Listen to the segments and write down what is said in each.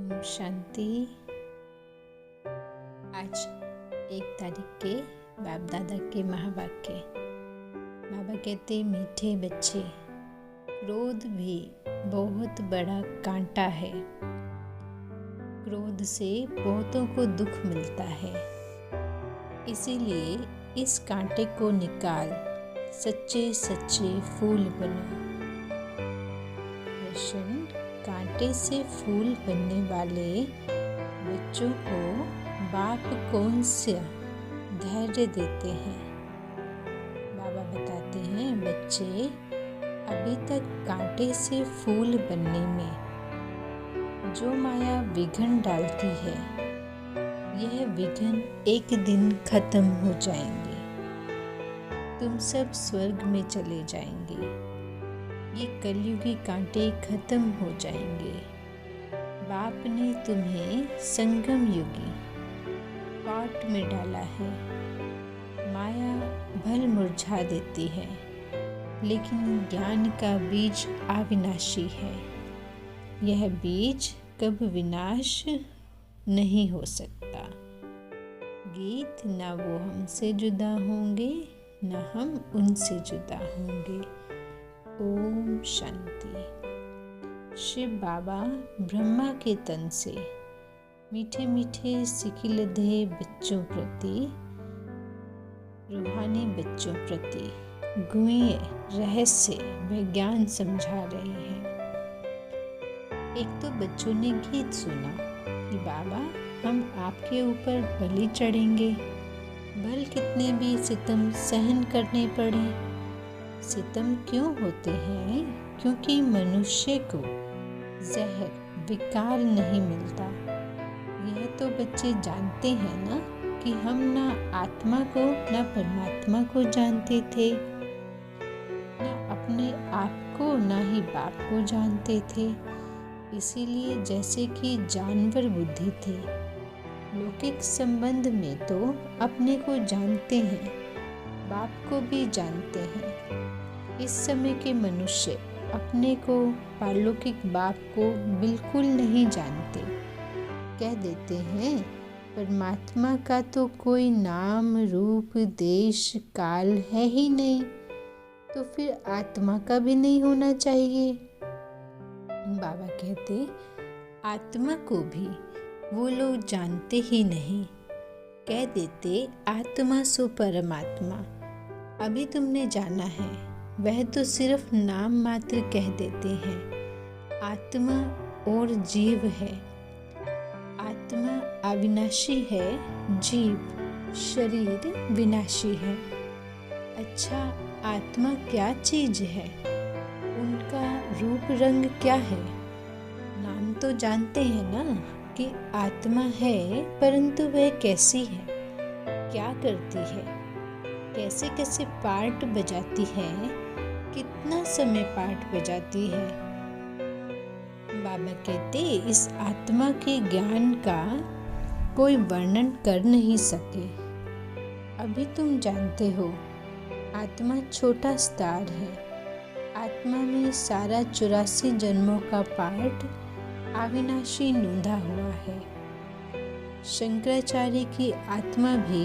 ओम शांति। आज 1 तारीख के बाप दादा के महावाक्य। बाबा कहते, मीठे बच्चे, क्रोध भी बहुत बड़ा कांटा है। क्रोध से बहुतों को दुख मिलता है, इसीलिए इस कांटे को निकाल सच्चे सच्चे फूल बनो। प्रश्न: कांटे से फूल बनने वाले बच्चों को बाप कौन सा धैर्य देते हैं? बाबा बताते हैं, बच्चे, अभी तक कांटे से फूल बनने में जो माया विघ्न डालती है, यह विघ्न एक दिन खत्म हो जाएंगे। तुम सब स्वर्ग में चले जाएंगे। ये कलयुगी कांटे खत्म हो जाएंगे। बाप ने तुम्हें संगम युगी पॉट में डाला है। माया भल मुरझा देती है, लेकिन ज्ञान का बीज अविनाशी है। यह बीज कब विनाश नहीं हो सकता। गीत: ना वो हमसे जुदा होंगे, ना हम उनसे जुदा होंगे। ओम शांति। शिव बाबा ब्रह्मा के तन से मीठे मीठे सिखिलधे बच्चों प्रति, रूहानी बच्चों प्रति गुह्य रहस्य व ज्ञान समझा रहे हैं। एक तो बच्चों ने गीत सुना कि बाबा, हम आपके ऊपर बलि चढ़ेंगे, भल कितने भी सितम सहन करने पड़े। सितम क्यों होते हैं? क्योंकि मनुष्य को जहर विकार नहीं मिलता। यह तो बच्चे जानते हैं ना कि हम ना आत्मा को ना परमात्मा को जानते थे, ना अपने आप को ना ही बाप को जानते थे। इसीलिए जैसे कि जानवर बुद्धि थे। लौकिक संबंध में तो अपने को जानते हैं, बाप को भी जानते हैं। इस समय के मनुष्य अपने को पारलौकिक बाप को बिल्कुल नहीं जानते। कह देते हैं, परमात्मा का तो कोई नाम रूप देश काल है ही नहीं, तो फिर आत्मा का भी नहीं होना चाहिए। बाबा कहते, आत्मा को भी वो लोग जानते ही नहीं। कह देते, आत्मा सो परमात्मा। अभी तुमने जाना है, वह तो सिर्फ नाम मात्र कह देते हैं। आत्मा और जीव है। आत्मा अविनाशी है, जीव शरीर विनाशी है। अच्छा, आत्मा क्या चीज है? उनका रूप रंग क्या है? नाम तो जानते हैं ना कि आत्मा है, परंतु वह कैसी है, क्या करती है, कैसे कैसे पार्ट बजाती है, कितना समय पार्ट बजाती है। बाबा कहते, इस आत्मा के ज्ञान का कोई वर्णन कर नहीं सके। अभी तुम जानते हो, आत्मा छोटा स्टार है। आत्मा में सारा 84 जन्मों का पार्ट अविनाशी नूंधा हुआ है। शंकराचार्य की आत्मा भी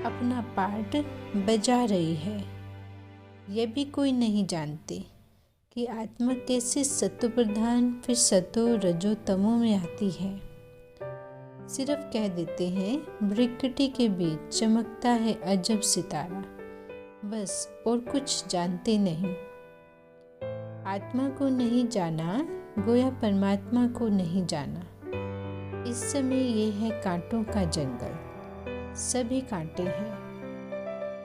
अपना पार्ट बजा रही है। यह भी कोई नहीं जानते कि आत्मा कैसे सत्व प्रधान फिर सतो रजो तमो में आती है। सिर्फ कह देते हैं, भृकुटी के बीच चमकता है अजब सितारा, बस, और कुछ जानते नहीं। आत्मा को नहीं जाना, गोया परमात्मा को नहीं जाना। इस समय ये है कांटों का जंगल। सभी कांटे हैं।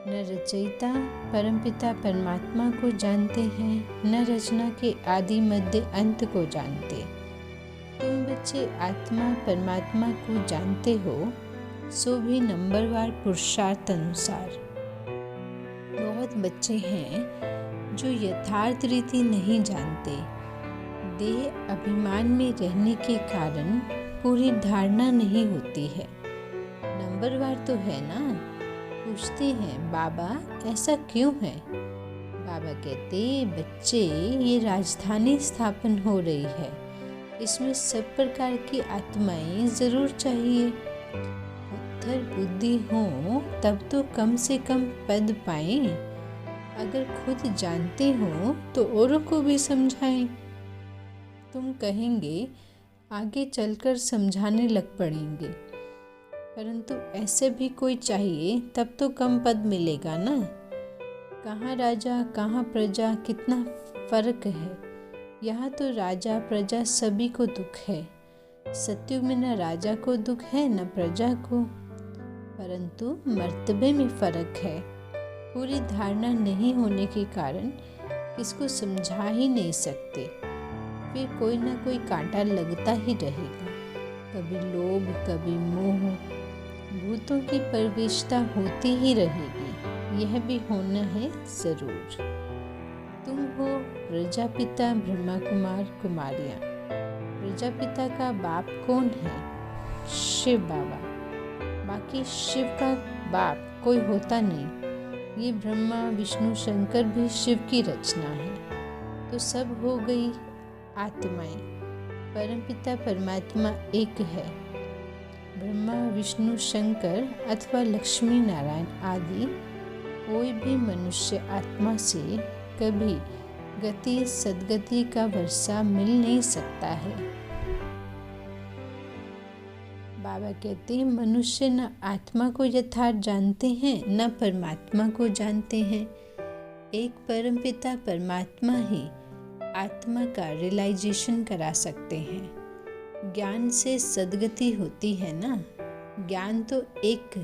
न रचयिता परमपिता परमात्मा को जानते हैं, न रचना के आदि मध्य अंत को जानते। तुम बच्चे आत्मा परमात्मा को जानते हो, सो भी नंबरवार पुरुषार्थ अनुसार। बहुत बच्चे हैं जो यथार्थ रीति नहीं जानते। देह अभिमान में रहने के कारण पूरी धारणा नहीं होती है। नंबरवार तो है ना। पूछते हैं, बाबा ऐसा क्यों है? बाबा कहते, बच्चे, ये राजधानी स्थापन हो रही है, इसमें सब प्रकार की आत्माएं जरूर चाहिए। पत्थर बुद्धि हो तब तो कम से कम पद पाएं। अगर खुद जानते हो तो औरों को भी समझाएं। तुम कहेंगे आगे चलकर समझाने लग पड़ेंगे, परंतु ऐसे भी कोई चाहिए तब तो कम पद मिलेगा ना। कहाँ राजा कहाँ प्रजा, कितना फर्क है। यहाँ तो राजा प्रजा सभी को दुख है। सत्युग में न राजा को दुख है न प्रजा को, परंतु मर्तबे में फर्क है। पूरी धारणा नहीं होने के कारण किसको समझा ही नहीं सकते। फिर कोई ना कोई कांटा लगता ही रहेगा, कभी लोभ कभी मोह। भूतों की प्रवेशता होती ही रहेगी, यह भी होना है जरूर। तुम हो प्रजापिता ब्रह्मा कुमार कुमारियाँ। प्रजापिता का बाप कौन है? शिव बाबा। बाकी शिव का बाप कोई होता नहीं। ये ब्रह्मा विष्णु शंकर भी शिव की रचना है। तो सब हो गई आत्माएं। परमपिता परमात्मा एक है। ब्रह्मा विष्णु शंकर अथवा लक्ष्मी नारायण आदि कोई भी मनुष्य आत्मा से कभी गति सद्गति का वर्षा मिल नहीं सकता है। बाबा कहते हैं मनुष्य न आत्मा को यथार्थ जानते हैं न परमात्मा को जानते हैं। एक परमपिता परमात्मा ही आत्मा का रियलाइजेशन करा सकते हैं। ज्ञान से सद्गति होती है ना। ज्ञान तो एक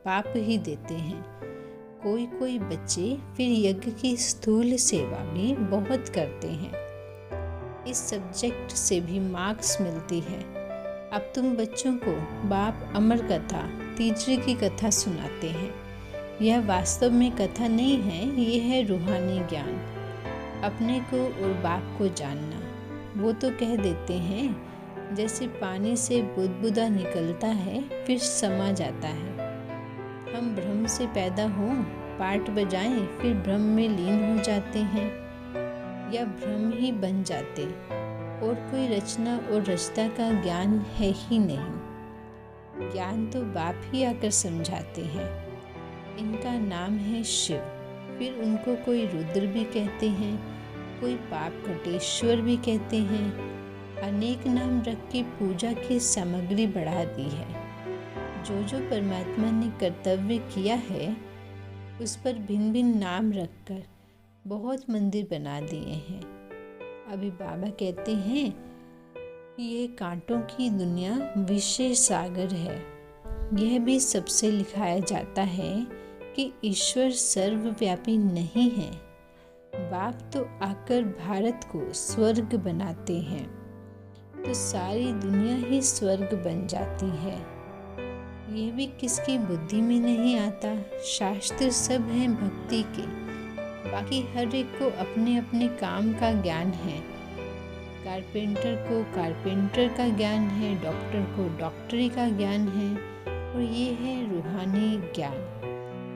पाप ही देते हैं। कोई कोई बच्चे फिर यज्ञ की स्थूल सेवा भी बहुत करते हैं। इस सब्जेक्ट से भी मार्क्स मिलती है। अब तुम बच्चों को बाप अमर कथा तीसरी की कथा सुनाते हैं। यह वास्तव में कथा नहीं है, ये है रूहानी ज्ञान। अपने को और बाप को जानना। वो तो कह देते हैं जैसे पानी से बुदबुदा निकलता है फिर समा जाता है। हम भ्रम से पैदा हों, पाठ बजाएं, फिर भ्रम में लीन हो जाते हैं या भ्रम ही बन जाते। और कोई रचना और रचता का ज्ञान है ही नहीं। ज्ञान तो बाप ही आकर समझाते हैं। इनका नाम है शिव। फिर उनको कोई रुद्र भी कहते हैं, कोई पाप कटेश्वर भी कहते हैं। अनेक नाम रख के पूजा की सामग्री बढ़ा दी है। जो परमात्मा ने कर्तव्य किया है उस पर भिन्न भिन्न नाम रखकर बहुत मंदिर बना दिए हैं। अभी बाबा कहते हैं ये कांटों की दुनिया विषय सागर है। यह भी सबसे लिखाया जाता है कि ईश्वर सर्वव्यापी नहीं है। बाप तो आकर भारत को स्वर्ग बनाते हैं, तो सारी दुनिया ही स्वर्ग बन जाती है। यह भी किसकी बुद्धि में नहीं आता। शास्त्र सब हैं भक्ति के, बाकी हर एक को अपने अपने काम का ज्ञान है। कारपेंटर को कारपेंटर का ज्ञान है, डॉक्टर को डॉक्टरी का ज्ञान है, और ये है रूहानी ज्ञान।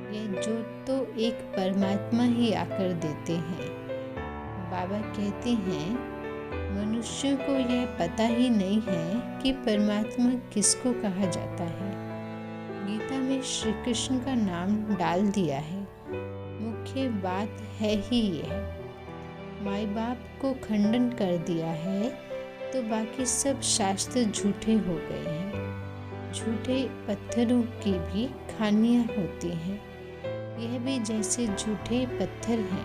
यह जो तो एक परमात्मा ही आकर देते हैं। बाबा कहते हैं मनुष्यों को यह पता ही नहीं है कि परमात्मा किसको कहा जाता है। गीता में श्री कृष्ण का नाम डाल दिया है। मुख्य बात है ही यह। माई बाप को खंडन कर दिया है तो बाकी सब शास्त्र झूठे हो गए हैं। झूठे पत्थरों की भी खानियाँ होती हैं। यह भी जैसे झूठे पत्थर हैं।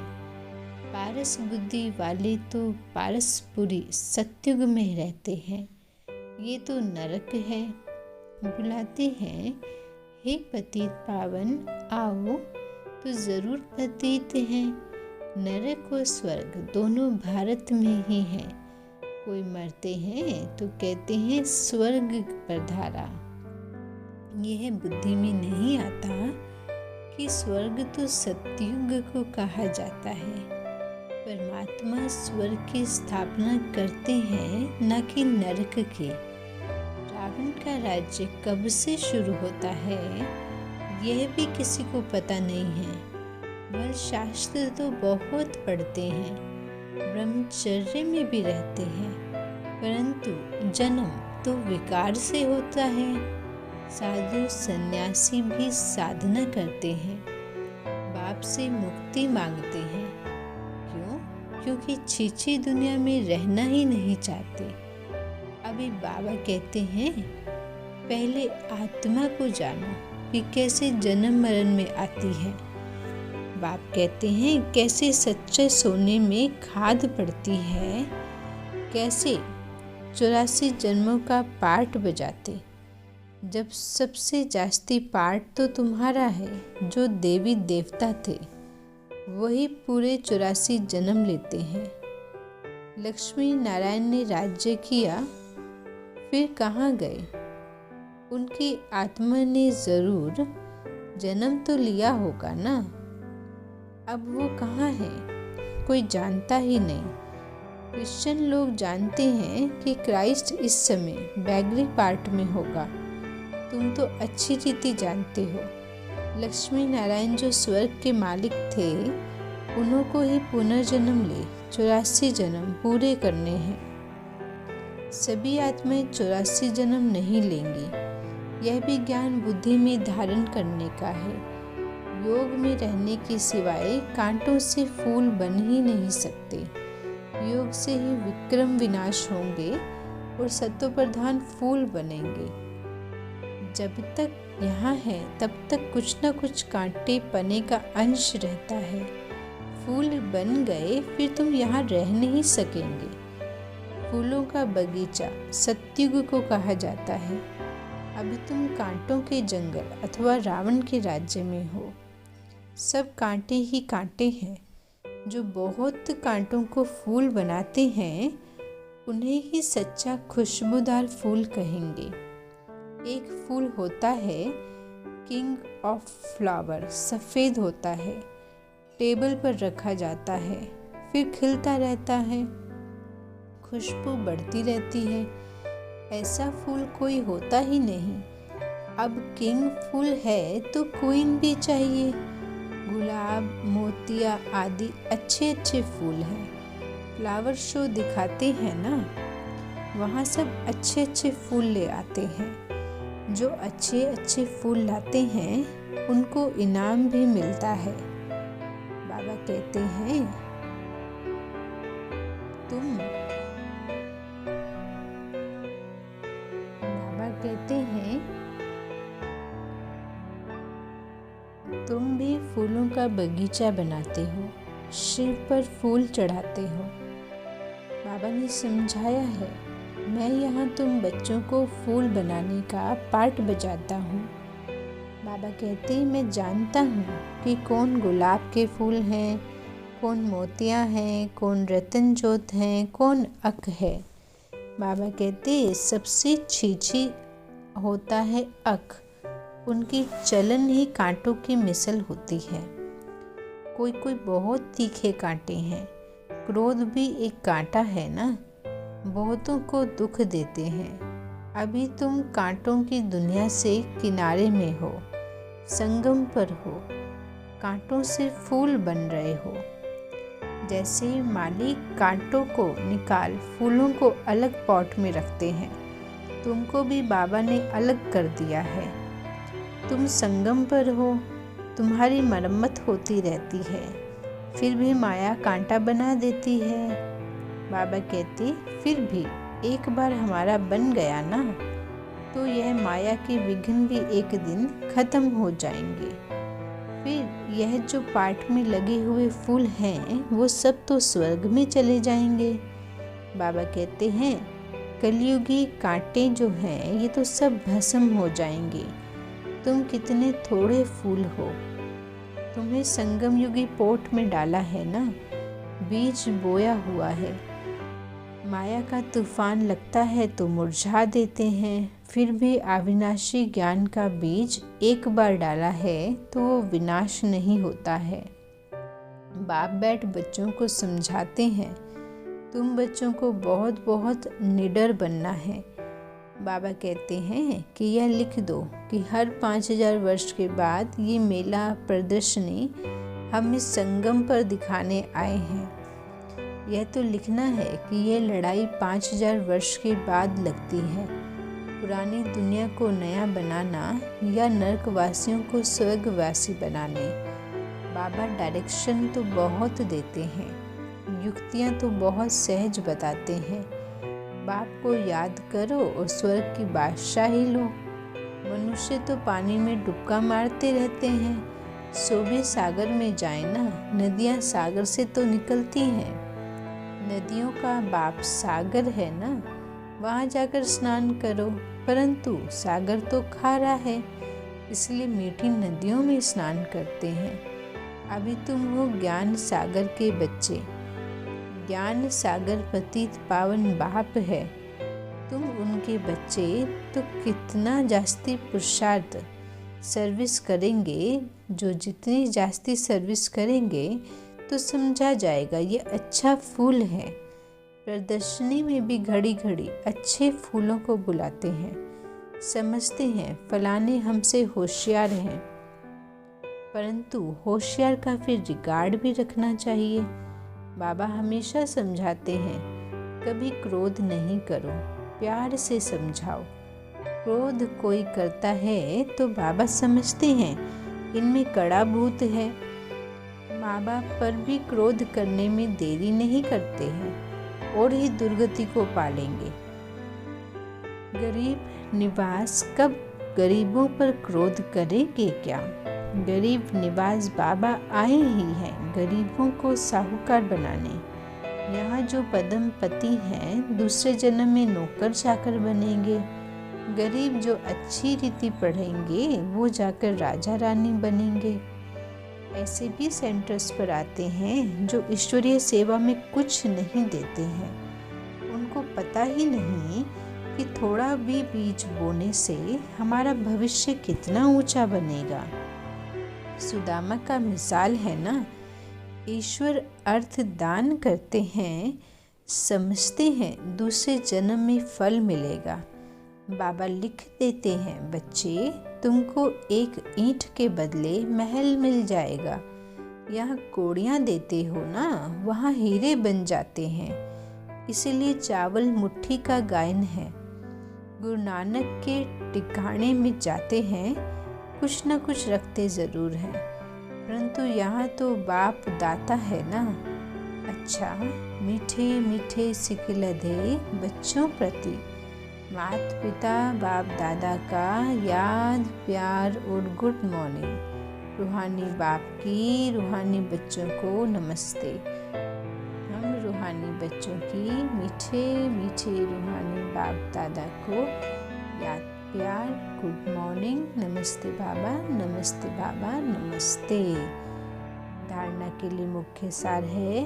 पारस बुद्धि वाले तो पारसपुरी सत्युग में रहते हैं। ये तो नरक है। बुलाते हैं हे पतित पावन आओ, तो ज़रूर पतित हैं। नरक और स्वर्ग दोनों भारत में ही हैं। कोई मरते हैं तो कहते हैं स्वर्ग पधारा। यह बुद्धि में नहीं आता कि स्वर्ग तो सतयुग को कहा जाता है। परमात्मा स्वर्ग की स्थापना करते हैं, न कि नरक की। रावण का राज्य कब से शुरू होता है यह भी किसी को पता नहीं है। वह शास्त्र तो बहुत पढ़ते हैं, ब्रह्मचर्य में भी रहते हैं, परंतु जन्म तो विकार से होता है। साधु सन्यासी भी साधना करते हैं, बाप से मुक्ति मांगते हैं। क्यों? क्योंकि छीछी दुनिया में रहना ही नहीं चाहते। अभी बाबा कहते हैं, पहले आत्मा को जानो कि कैसे जन्म मरण में आती है। बाप कहते हैं, कैसे सच्चे सोने में खाद पड़ती है, कैसे 84 जन्मों का पार्ट बजाते, जब सबसे जास्ती पार्ट तो तुम्हारा है। जो देवी देवता थे वही पूरे 84 जन्म लेते हैं। लक्ष्मी नारायण ने राज्य किया, फिर कहाँ गए? उनकी आत्मा ने जरूर जन्म तो लिया होगा ना। अब वो कहाँ है? कोई जानता ही नहीं। क्रिश्चियन लोग जानते हैं कि क्राइस्ट इस समय बैगरी पार्ट में होगा। तुम तो अच्छी रीति जानते हो, लक्ष्मी नारायण जो स्वर्ग के मालिक थे, उन्हों को ही पुनर्जन्म ले 84 जन्म पूरे करने हैं। सभी आत्माएं 84 जन्म नहीं लेंगी। यह भी ज्ञान बुद्धि में धारण करने का है। योग में रहने के सिवाय कांटों से फूल बन ही नहीं सकते। योग से ही विक्रम विनाश होंगे और सत्व प्रधान फूल बनेंगे। जब तक यहाँ है तब तक कुछ न कुछ कांटे पने का अंश रहता है। फूल बन गए फिर तुम यहाँ रह नहीं सकेंगे। फूलों का बगीचा सत्युग को कहा जाता है। अभी तुम कांटों के जंगल अथवा रावण के राज्य में हो। सब कांटे ही कांटे हैं। जो बहुत कांटों को फूल बनाते हैं उन्हें ही सच्चा खुशबूदार फूल कहेंगे। एक फूल होता है किंग ऑफ फ्लावर, सफ़ेद होता है, टेबल पर रखा जाता है, फिर खिलता रहता है, खुशबू बढ़ती रहती है। ऐसा फूल कोई होता ही नहीं। अब किंग फूल है तो क्वीन भी चाहिए। गुलाब, मोतिया आदि अच्छे अच्छे फूल हैं। फ्लावर शो दिखाते हैं ना, वहाँ सब अच्छे अच्छे फूल ले आते हैं। जो अच्छे अच्छे फूल लाते हैं उनको इनाम भी मिलता है। बाबा कहते हैं, तुम भी फूलों का बगीचा बनाते हो, शिव पर फूल चढ़ाते हो। बाबा ने समझाया है, मैं यहाँ तुम बच्चों को फूल बनाने का पार्ट बजाता हूँ। बाबा कहते हैं, मैं जानता हूँ कि कौन गुलाब के फूल हैं, कौन मोतियाँ हैं, कौन रतन जोत हैं, कौन अक है। बाबा कहते सबसे छीछी होता है अक। उनकी चलन ही कांटों की मिसल होती है। कोई कोई बहुत तीखे कांटे हैं। क्रोध भी एक कांटा है ना, बहुतों को दुख देते हैं। अभी तुम कांटों की दुनिया से किनारे में हो, संगम पर हो, कांटों से फूल बन रहे हो। जैसे माली कांटों को निकाल फूलों को अलग पॉट में रखते हैं, तुमको भी बाबा ने अलग कर दिया है। तुम संगम पर हो, तुम्हारी मरम्मत होती रहती है, फिर भी माया कांटा बना देती है। बाबा कहते फिर भी एक बार हमारा बन गया ना, तो यह माया के विघ्न भी एक दिन खत्म हो जाएंगे। फिर यह जो पाठ में लगे हुए फूल हैं वो सब तो स्वर्ग में चले जाएंगे। बाबा कहते हैं कलयुगी कांटे जो हैं ये तो सब भस्म हो जाएंगे। तुम कितने थोड़े फूल हो, तुम्हें संगम युगी पोट में डाला है ना, बीज बोया हुआ है। माया का तूफान लगता है तो मुरझा देते हैं, फिर भी अविनाशी ज्ञान का बीज एक बार डाला है तो वो विनाश नहीं होता है। बाप बैठ बच्चों को समझाते हैं, तुम बच्चों को बहुत बहुत निडर बनना है। बाबा कहते हैं कि यह लिख दो कि हर 5000 वर्ष के बाद ये मेला प्रदर्शनी हम इस संगम पर दिखाने आए हैं। यह तो लिखना है कि यह लड़ाई 5000 वर्ष के बाद लगती है। पुरानी दुनिया को नया बनाना या नर्कवासियों को स्वर्गवासी बनाने। बाबा डायरेक्शन तो बहुत देते हैं, युक्तियाँ तो बहुत सहज बताते हैं। बाप को याद करो और स्वर्ग की बादशाही लो। मनुष्य तो पानी में डुबका मारते रहते हैं, सो भी सागर में जाए ना। नदियाँ सागर से तो निकलती हैं। नदियों का बाप सागर है ना, वहाँ जाकर स्नान करो। परंतु सागर तो खारा है, इसलिए मीठी नदियों में स्नान करते हैं। अभी तुम हो ज्ञान सागर के बच्चे। ज्ञान सागर पतित पावन बाप है, तुम उनके बच्चे। तो कितना जास्ती पुरुषार्थ सर्विस करेंगे। जो जितनी जास्ती सर्विस करेंगे तो समझा जाएगा ये अच्छा फूल है। प्रदर्शनी में भी घड़ी घड़ी अच्छे फूलों को बुलाते हैं, समझते हैं फलाने हमसे होशियार हैं। परंतु होशियार का फिर रिगार्ड भी रखना चाहिए। बाबा हमेशा समझाते हैं, कभी क्रोध नहीं करो, प्यार से समझाओ। क्रोध कोई करता है तो बाबा समझते हैं इनमें कड़ा भूत है। माँ बाप पर भी क्रोध करने में देरी नहीं करते हैं और ही दुर्गति को पालेंगे। गरीब निवास कब गरीबों पर क्रोध करेंगे क्या? गरीब निवास बाबा आए ही हैं गरीबों को साहूकार बनाने। यहाँ जो पदम पति हैं दूसरे जन्म में नौकर चाकर बनेंगे। गरीब जो अच्छी रीति पढ़ेंगे वो जाकर राजा रानी बनेंगे। ऐसे भी सेंटर्स पर आते हैं जो ईश्वरीय सेवा में कुछ नहीं देते हैं। उनको पता ही नहीं कि थोड़ा भी बीज बोने से हमारा भविष्य कितना ऊंचा बनेगा। सुदामा का मिसाल है ना। ईश्वर अर्थ दान करते हैं, समझते हैं दूसरे जन्म में फल मिलेगा। बाबा लिख देते हैं, बच्चे तुमको एक ईंट के बदले महल मिल जाएगा। यहाँ कोड़ियाँ देते हो ना, वहाँ हीरे बन जाते हैं। इसीलिए चावल मुट्ठी का गायन है। गुरु नानक के टिकाणे में जाते हैं, कुछ न कुछ रखते ज़रूर हैं, परंतु यहाँ तो बाप दाता है ना। अच्छा, मीठे मीठे सिकलधे बच्चों प्रति माता पिता बाप दादा का याद प्यार और गुड मॉर्निंग। रूहानी बाप की रूहानी बच्चों को नमस्ते। हम रूहानी बच्चों की मीठे मीठे रूहानी बाप दादा को याद प्यार गुड मॉर्निंग, नमस्ते बाबा, नमस्ते बाबा, नमस्ते। धारणा के लिए मुख्य सार है,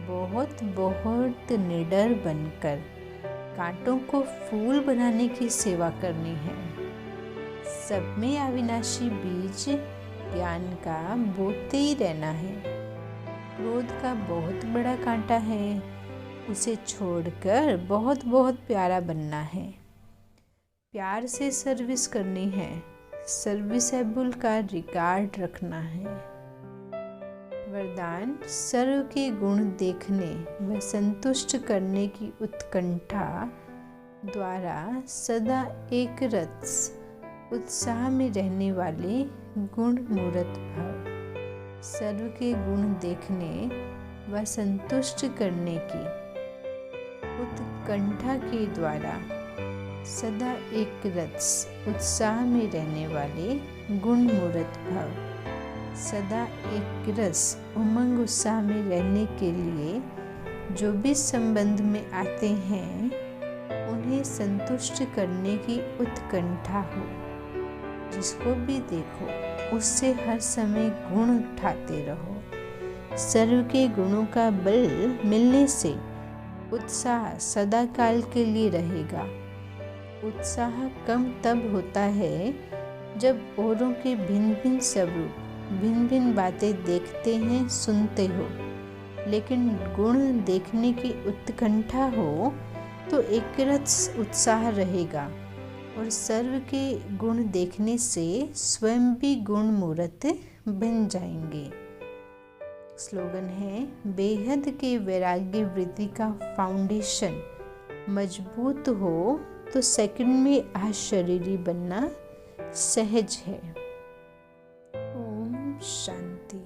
बहुत बहुत निडर बनकर कांटों को फूल बनाने की सेवा करनी है। सब में अविनाशी बीज ज्ञान का बोते ही रहना है। क्रोध का बहुत बड़ा कांटा है, उसे छोड़कर बहुत बहुत प्यारा बनना है। प्यार से सर्विस करनी है, सर्विसेबल का रिकॉर्ड रखना है। वरदान, सर्व के गुण देखने व संतुष्ट करने की उत्कंठा द्वारा सदा एक रस उत्साह में रहने वाले गुण मूर्त भव। सर्व के गुण देखने व संतुष्ट करने की उत्कंठा के द्वारा सदा एक रस उत्साह में रहने वाले गुण मूर्त भव। सदा एक रस उमंग उत्साह में रहने के लिए जो भी संबंध में आते हैं उन्हें संतुष्ट करने की उत्कंठा हो। जिसको भी देखो उससे हर समय गुण उठाते रहो। सर्व के गुणों का बल मिलने से उत्साह सदा काल के लिए रहेगा। उत्साह कम तब होता है जब औरों के भिन्न भिन्न स्वरूप भिन्न भिन्न बातें देखते हैं, सुनते हो, लेकिन गुण देखने की उत्कंठा हो तो एकरस उत्साह रहेगा और सर्व के गुण देखने से स्वयं भी गुण मूर्त बन जाएंगे। स्लोगन है, बेहद के वैराग्य वृत्ति का फाउंडेशन मजबूत हो तो सेकंड में अशरीरी बनना सहज है। ओम शांति।